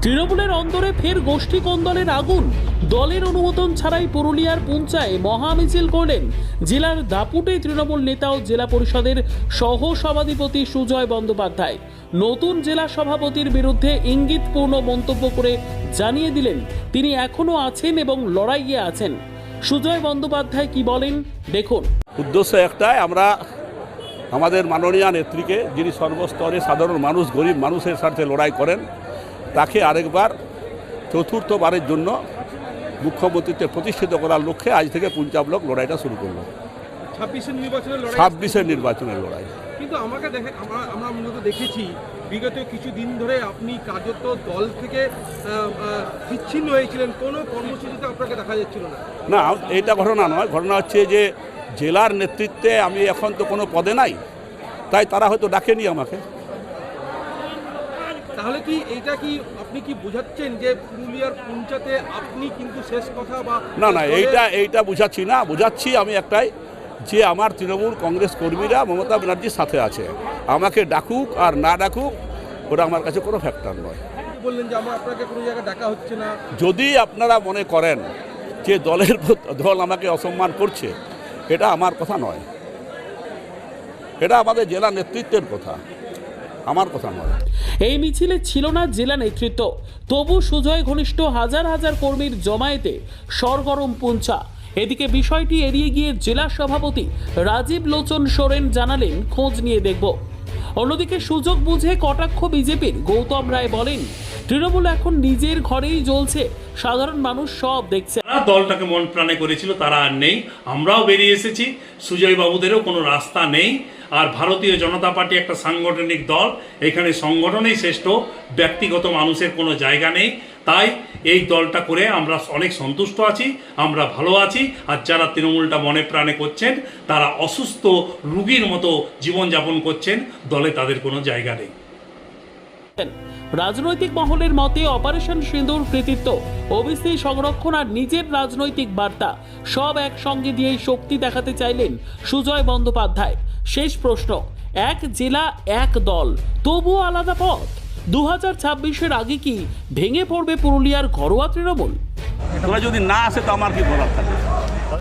তৃণমূলের অন্দরে ফের গোষ্ঠী কোন্দলের আগুন। দলের অনুমোদন ছাড়াই পুরুলিয়ার পুঞ্চায় মহামিছিল করলেন জেলার দাপুটে তৃণমূল নেতা ও জেলা পরিষদের সহ সভাধিপতি সুজয় বন্দ্যোপাধ্যায়। নতুন জেলা সভাপতির বিরুদ্ধে ইঙ্গিতপূর্ণ মন্তব্য করে জানিয়ে দিলেন তিনি এখনো আছেন এবং লড়াইয়ে আছেন। সুজয় বন্দ্যোপাধ্যায় কি বলেন দেখুন। উদ্দেশ্য একটাই, আমরা আমাদের মাননীয় নেত্রীকে, যিনি সর্বস্তরে সাধারণ মানুষ, গরিব মানুষের স্বার্থে লড়াই করেন, তাকে আরেকবার চতুর্থবারের জন্য মুখ্যমন্ত্রীতে প্রতিষ্ঠিত করার লক্ষ্যে আজ থেকে পুঞ্চা ব্লক লড়াইটা শুরু করলো। 26-এর নির্বাচনের লড়াই। কিন্তু আমাকে দেখে আমরা মূলত দেখেছি বিগত কিছুদিন ধরে আপনি কার্যত দল থেকে বিচ্ছিন্ন হয়েছিলেন, কোনো কর্মসূচিতে আপনাকে দেখা যাচ্ছিল না। না, এইটা ঘটনা নয়। ঘটনা হচ্ছে যে জেলার নেতৃত্বে আমি এখন তো কোনো পদে নাই, তাই তারা হয়তো ডাকেনি আমাকে। তাহলে কি এইটা কি আপনি কি বোঝাচ্ছেন যে পুরুলিয়ার পুঞ্চাতে আপনি কিন্তু শেষ কথা? বা না, এইটা বুঝাচ্ছি না। বুঝাচ্ছি আমি একটাই, যে আমার তৃণমূল কংগ্রেস কর্মীরা মমতা ব্যানার্জির সাথে আছে। আমাকে ডাকুক আর না ডাকুক, ওটা আমার কাছে কোনো ফ্যাক্টর নয়। বললেন যে আপনাকে কোনো জায়গায় ডাকা হচ্ছে না। যদি আপনারা মনে করেন যে দল আমাকে অসম্মান করছে, এটা আমার কথা নয়, এটা আমাদের জেলা নেতৃত্বের কথা, আমার কথা নয়। এই মিছিলে ছিল না জেলা নেতৃত্ব, তবু সুজয় ঘনিষ্ঠ হাজার হাজার কর্মীর জমায়েতে সরগরম পুঞ্চা। এদিকে বিষয়টি এড়িয়ে গিয়ে জেলা সভাপতি রাজীব লোচন সোরেন জানালেন খোঁজ নিয়ে দেখব। অন্যদিকে সুযোগ বুঝে কটাক্ষ বিজেপির গৌতম রায় বলেন, তৃণমূল এখন নিজের ঘরেই জ্বলছে, সাধারণ মানুষ সব দেখছে। দলটাকে মন প্রাণে করেছিল, তারা আর নেই। আমরাও বেরিয়ে এসেছি, সুজয় বাবুদেরও কোনো রাস্তা নেই। আর ভারতীয় জনতা পার্টি একটা সাংগঠনিক দল, এখানে সংগঠনেই শ্রেষ্ঠ, ব্যক্তিগত মানুষের কোনো জায়গা নেই। তাই এই দলটা করে আমরা অনেক সন্তুষ্ট আছি, আমরা ভালো আছি। আর যারা তৃণমূলটা মনে প্রাণে করছেন, তারা অসুস্থ রোগীর মতো জীবনযাপন করছেন, দলে তাদের কোনো জায়গা নেই। রাজনৈতিক মহলের মতে অপারেশন সিঁদুর কৃতিত্ব, ওবিসি সংরক্ষণ আর নিজের রাজনৈতিক বার্তা সব একসঙ্গে দিয়েই শক্তি দেখাতে চাইলেন সুজয় বন্দ্যোপাধ্যায়। শেষ প্রশ্ন, এক জেলা এক দল, তবুও আলাদা পথ। 2026-এর আগে কি ভেঙে পড়বে পুরুলিয়ার ঘরোয়া তৃণমূল? তোরা যদি না আসে তো আমার কি বলার থাকে।